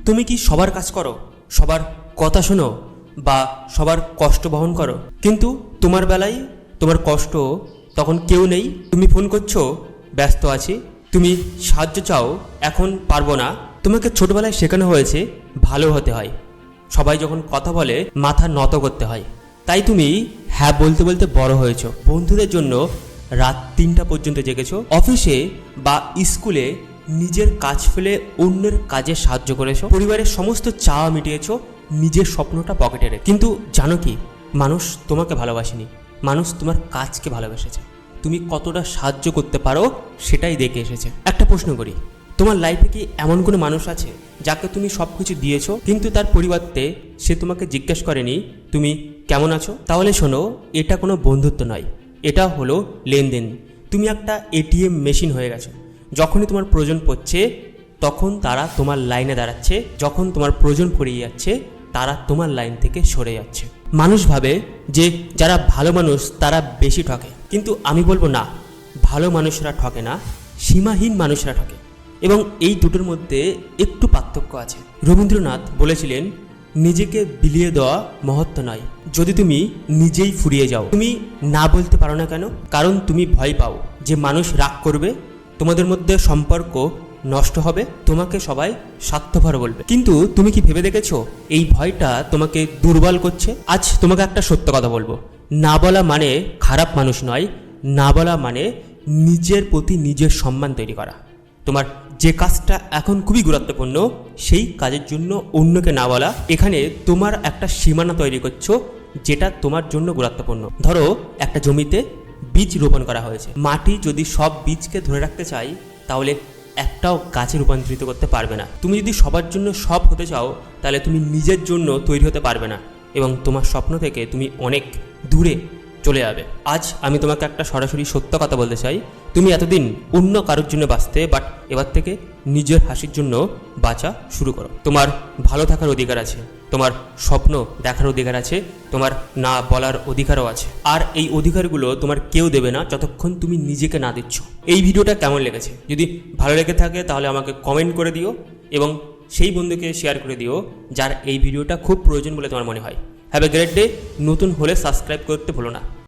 তুমি কি সবার কাজ করো, সবার কথা শোনো বা সবার কষ্ট বহন করো? কিন্তু তোমার বেলায় তোমার কষ্ট তখন কেউ নেই, তুমি ফোন করছো ব্যস্ত আছি, তুমি সাহায্য চাও এখন পারবো না। তোমাকে ছোটবেলায় শেখানো হয়েছে ভালো হতে হয়, সবাই যখন কথা বলে মাথা নত করতে হয়, তাই তুমি হ্যাঁ বলতে বলতে বড় হয়েছো। বন্ধুদের জন্য রাত 3টা পর্যন্ত জেগেছো, অফিসে বা স্কুলে নিজের কাজ ফেলে অন্যের কাজে সাহায্য করেছো, পরিবারের সমস্ত চাওয়া মিটিয়েছো নিজের স্বপ্নটা পকেটে রেখে। কিন্তু জানো কি, মানুষ তোমাকে ভালোবাসেনি, মানুষ তোমার কাজকে ভালোবেসেছে। তুমি কতটা সাহায্য করতে পারো সেটাই দেখে এসেছে। একটা প্রশ্ন করি, তোমার লাইফে কি এমন কোনো মানুষ আছে যাকে তুমি সব কিছু দিয়েছো কিন্তু তার পরিবর্তে সে তোমাকে জিজ্ঞেস করেনি তুমি কেমন আছো? তাহলে শোনো, এটা কোনো বন্ধুত্ব নয়, এটা হলো লেনদেন। তুমি একটা এটিএম মেশিন হয়ে গেছো। যখনই তোমার প্রয়োজন পড়ছে তখন তারা তোমার লাইনে দাঁড়াচ্ছে, যখন তোমার প্রয়োজন পড়িয়ে যাচ্ছে তারা তোমার লাইন থেকে সরে যাচ্ছে। মানুষ ভাবে যে যারা ভালো মানুষ তারা বেশি ঠকে, কিন্তু আমি বলবো না, ভালো মানুষরা ঠকে না, সীমাহীন মানুষরা ঠকে। এবং এই দুটোর মধ্যে একটু পার্থক্য আছে। রবীন্দ্রনাথ বলেছিলেন, নিজেকে বিলিয়ে দেওয়া মহত্ব নয়, যদি তুমি নিজেই ফুরিয়ে যাও। তুমি না বলতে পারো না কেন? কারণ তুমি ভয় পাও যে মানুষ রাগ করবে, তোমাদের মধ্যে সম্পর্ক নষ্ট হবে, তোমাকে সবাই স্বার্থপর বলবে। কিন্তু তুমি কি ভেবে দেখেছো এই ভয়টা তোমাকে দুর্বল করছে? আজ তোমাকে একটা সত্য কথা বলবো, না বলা মানে খারাপ মানুষ নয়, না বলা মানে নিজের প্রতি নিজের সম্মান তৈরি করা। তোমার যে কাজটা এখন খুবই গুরুত্বপূর্ণ সেই কাজের জন্য অন্যকে না বলা, এখানে তোমার একটা সীমানা তৈরি করছো যেটা তোমার জন্য গুরুত্বপূর্ণ। ধরো একটা জমিতে বীজ রোপণ করা হয়েছে, মাটি যদি সব বীজকে ধরে রাখতে চাই তাহলে একটাও গাছে রূপান্তরিত করতে পারবে না। তুমি যদি সবার জন্য সব হতে চাও তাহলে তুমি নিজের জন্য তৈরি হতে পারবে না এবং তোমার স্বপ্ন থেকে তুমি অনেক দূরে চলে যাবে। আজ আমি তোমাকে একটা সরাসরি সত্য কথা বলতে চাই, তুমি এতদিন অন্য কারোর জন্য বাঁচতে, বাট এবার থেকে নিজের হাসির জন্য বাঁচা শুরু করো। তোমার ভালো থাকার অধিকার আছে, তোমার স্বপ্ন দেখার অধিকার আছে, তোমার না বলার অধিকারও আছে। আর এই অধিকারগুলো তোমার কেউ দেবে না যতক্ষণ তুমি নিজেকে না দিচ্ছ। এই ভিডিওটা কেমন লেগেছে? যদি ভালো লেগে থাকে তাহলে আমাকে কমেন্ট করে দিও এবং সেই বন্ধুকে শেয়ার করে দিও যার এই ভিডিওটা খুব প্রয়োজন বলে তোমার মনে হয়। Have a great day. নতুন হলে সাবস্ক্রাইব করতে ভুলো না।